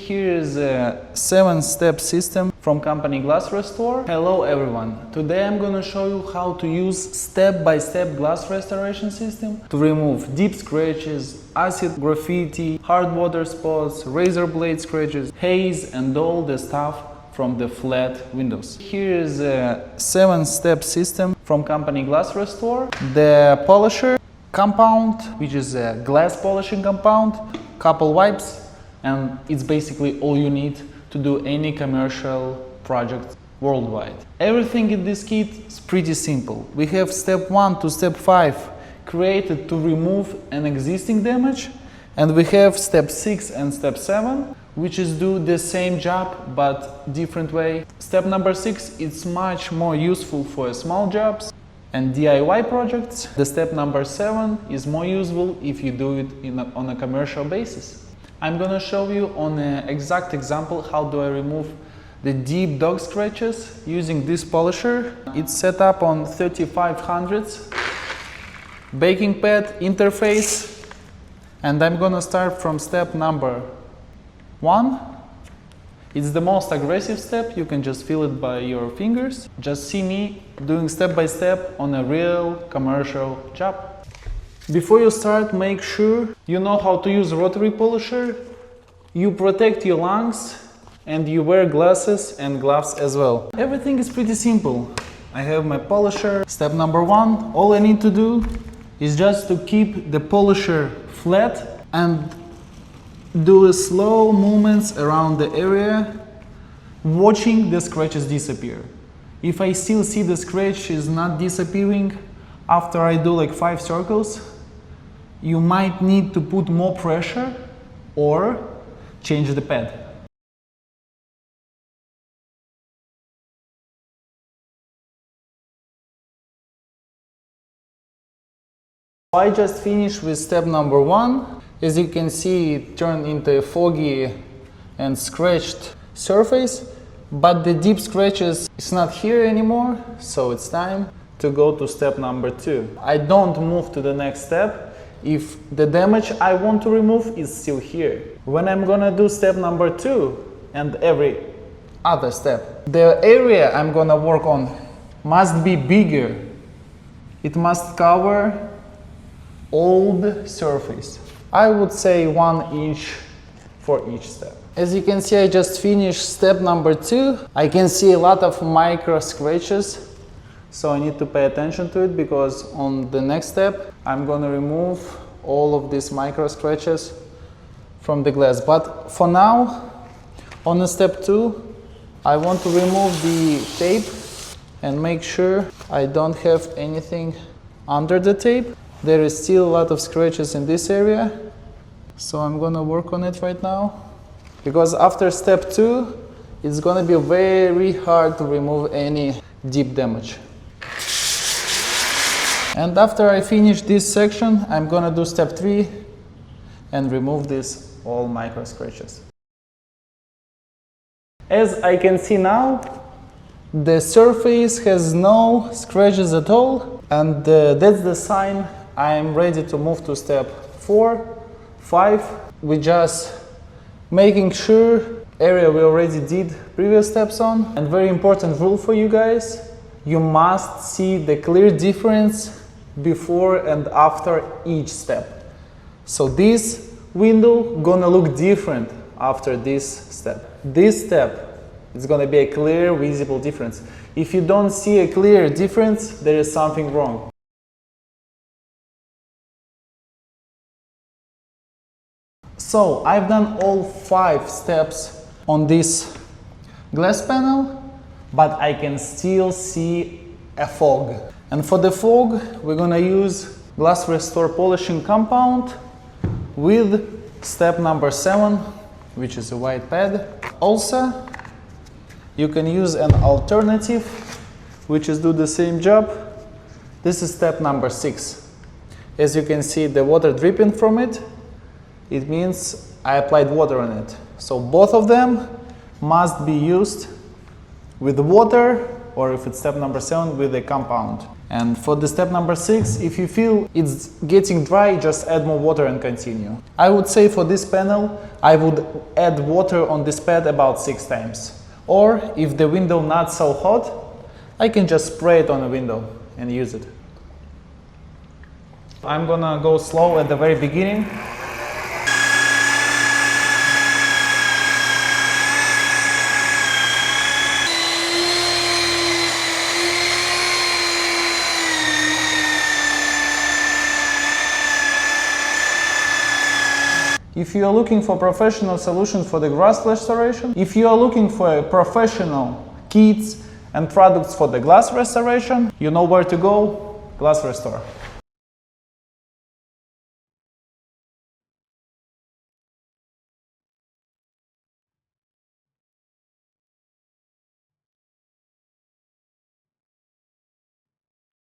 Here is a 7-step system from company Glass Restore. Hello everyone! Today I'm gonna show you how to use step-by-step glass restoration system to remove deep scratches, acid, graffiti, hard water spots, razor blade scratches, haze and all the stuff from the flat windows. Here is a 7-step system from company Glass Restore. The polisher compound, which is a glass polishing compound, couple wipes, and it's basically all you need to do any commercial project worldwide. Everything in this kit is pretty simple. We have step 1 to step 5 created to remove an existing damage, and we have step 6 and step 7 which is do the same job but different way. Step number 6 is much more useful for small jobs and DIY projects. The step number 7 is more useful if you do it on a commercial basis. I'm gonna show you on an exact example how do I remove the deep dog scratches using this polisher. It's set up on 3500s baking pad interface, and I'm gonna start from step number 1. It's the most aggressive step, you can just feel it by your fingers. Just see me doing step by step on a real commercial job. Before you start, make sure you know how to use rotary polisher, you protect your lungs, and you wear glasses and gloves as well. Everything is pretty simple. I have my polisher. Step number 1, all I need to do is just to keep the polisher flat and do slow movements around the area, watching the scratches disappear. If I still see the scratch is not disappearing after I do like 5 circles, you might need to put more pressure or change the pad. I just finished with step number 1. As you can see, it turned into a foggy and scratched surface, but the deep scratches is not here anymore, so it's time to go to step number 2. I don't move to the next step if the damage I want to remove is still here. When I'm gonna do step number 2 and every other step, the area I'm gonna work on must be bigger. It must cover all the surface. I would say 1 inch for each step. As you can see, I just finished step number 2. I can see a lot of micro scratches, so I need to pay attention to it because on the next step I'm gonna remove all of these micro scratches from the glass. But for now, on the step 2, I want to remove the tape and make sure I don't have anything under the tape. There is still a lot of scratches in this area, so I'm gonna work on it right now. Because after step 2, it's gonna be very hard to remove any deep damage. And after I finish this section, I'm gonna do step 3 and remove these all micro scratches. As I can see now, the surface has no scratches at all, and that's the sign I'm ready to move to step 4, 5. We just making sure area we already did previous steps on. And very important rule for you guys, you must see the clear difference before and after each step. So this window gonna look different after this step. This step is gonna be a clear visible difference. If you don't see a clear difference, there is something wrong. So I've done all 5 steps on this glass panel, but I can still see a fog. And for the fog, we're gonna use Glass Restore polishing compound with step number 7, which is a white pad. Also, you can use an alternative, which is do the same job. This is step number 6. As you can see, the water dripping from it. It means I applied water on it. So both of them must be used with water, or if it's step number 7, with a compound. And for the step number 6, if you feel it's getting dry, just add more water and continue. I would say for this panel, I would add water on this pad about 6 times. Or if the window not so hot, I can just spray it on the window and use it. I'm gonna go slow at the very beginning. If you are looking for professional solutions for the glass restoration, if you are looking for professional kits and products for the glass restoration, you know where to go, Glass Restore.